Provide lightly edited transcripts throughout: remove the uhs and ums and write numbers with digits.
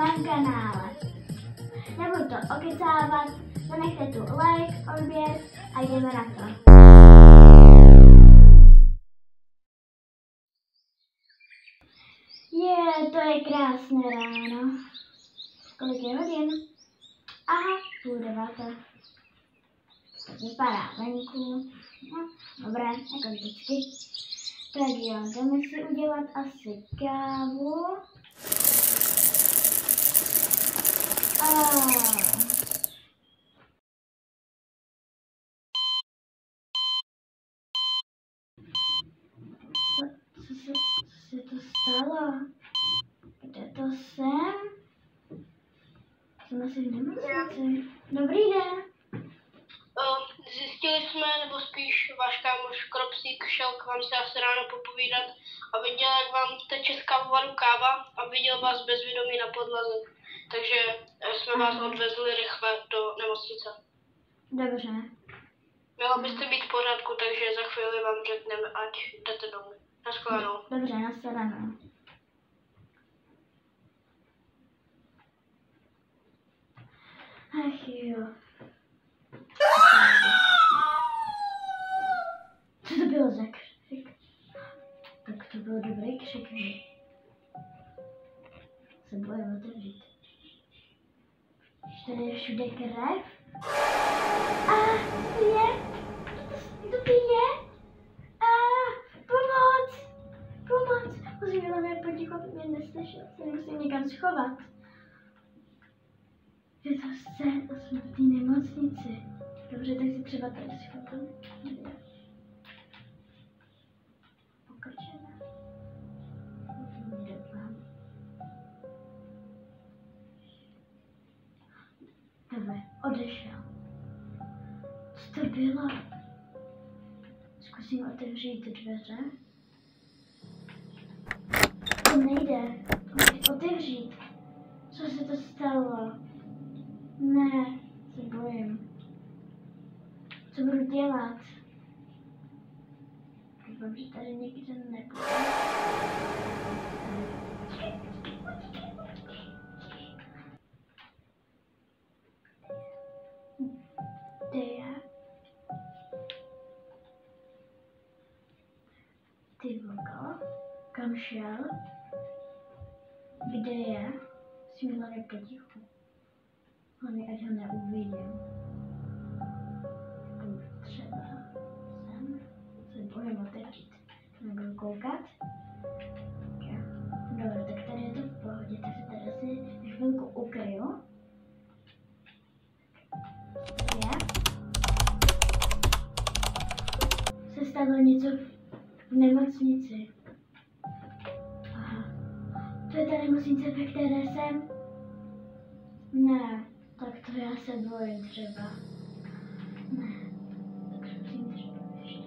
mém kanále. Nebudu to okecávat, zanechte tu like, odběr a jdeme na to. To je krásné ráno. Kolik je hodin? Aha, 8:30. Tak vypadá venku. No, dobré, jako vždycky. Tak jo, jdeme si udělat asi kávu. Co se to stalo? Kde to jsem? Jsem asi v nemocnici. Dobrý den. Zjistili jsme, nebo spíš váš kámoš Kropsík šel k vám se asi ráno popovídat a viděl, jak vám teče z kávovaru káva a viděl vás bezvědomí na podlaze. Takže jsme vás odvezli rychle do nemocnice. Dobře. Mělo byste být v pořádku, takže za chvíli vám řekneme, ať jdete domů. Naschledanou. Dobře, naschledanou. Ach jo. Co to bylo za křik? Tak to byl dobrý křik. Se bojím otevřít. Tady je všude krev. To pije. Pomoc. Musím hlavně potichu, aby mě neslyšel. Se musím někam schovat. Je to scén, to jsme v té nemocnici. Dobře, tak si třeba tady schovám. Pokrčené. Dobře, odešel. Co to bylo? Zkusím otevřít dveře. To nejde. Otevřít. Co se to stalo? Ne, se bojím. Co budu dělat? Doufám, že tady nikdo nebude. Kde je? Ty vogo? Kam šel? Kde je? Musím hlavně potichu. Hlavně, ať ho neuvidím. Třeba sem. Se bojím otevřít. Nebudu koukat. Jo. Dobře, tak tady je to v pohodě, tak se tady asi chvilku ukryju. Se stalo něco v nemocnici. Aha. To je ta nemocnice, ve které jsem? Ne, tak to já se bojím třeba. Ne, tak musím třeba ještě.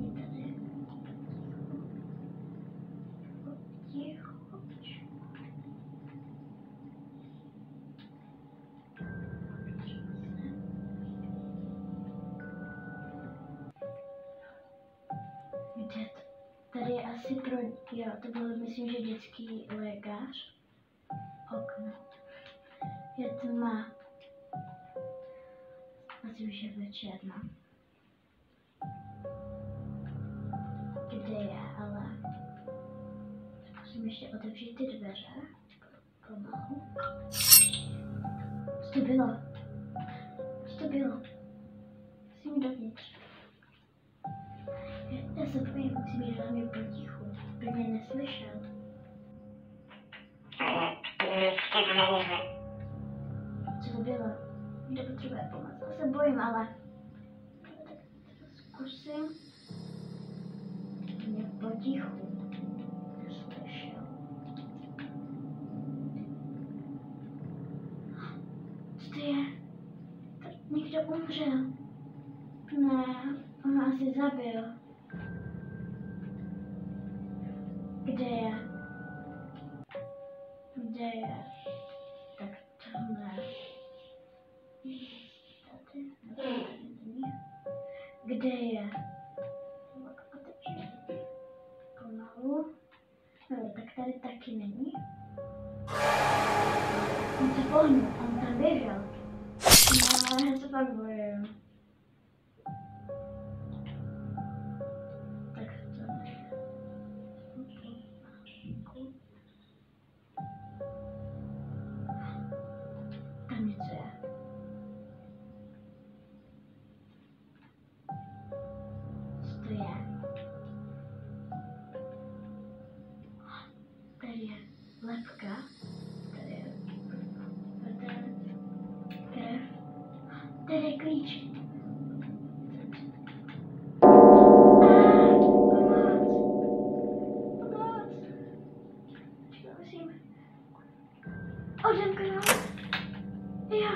Je tady. Ticho. Kde to? Tady je asi pro... Jo, to bylo, myslím, že dětský lékař. Okno. Je tma. Asi už je večer, no. Kde je, ale... Zkusím ještě otevřít ty dveře. Pomalu. Co to bylo? Co to bylo? Musím dovnitř. Já se bojím, musím být hlavně potichu, aby mě neslyšel. Co to bylo? Někdo potřebuje pomoc. Já se bojím, ale... Tak zkusím. Mě potichu neslyšel. Co to je? Někdo umřel. Ne, on ho asi zabil. Kde je? Kde je? Tak tohle. Tady. Kde je? Pomalu. No, tak tady taky taky není. On se pohnul, on tam běžel. No, já se pak bojím. Tak to ne. Tam něco je. Co to je? Tady je lepka. Tady je krev. Tady je klíč. Pomoc. Musím odemknout. Jo.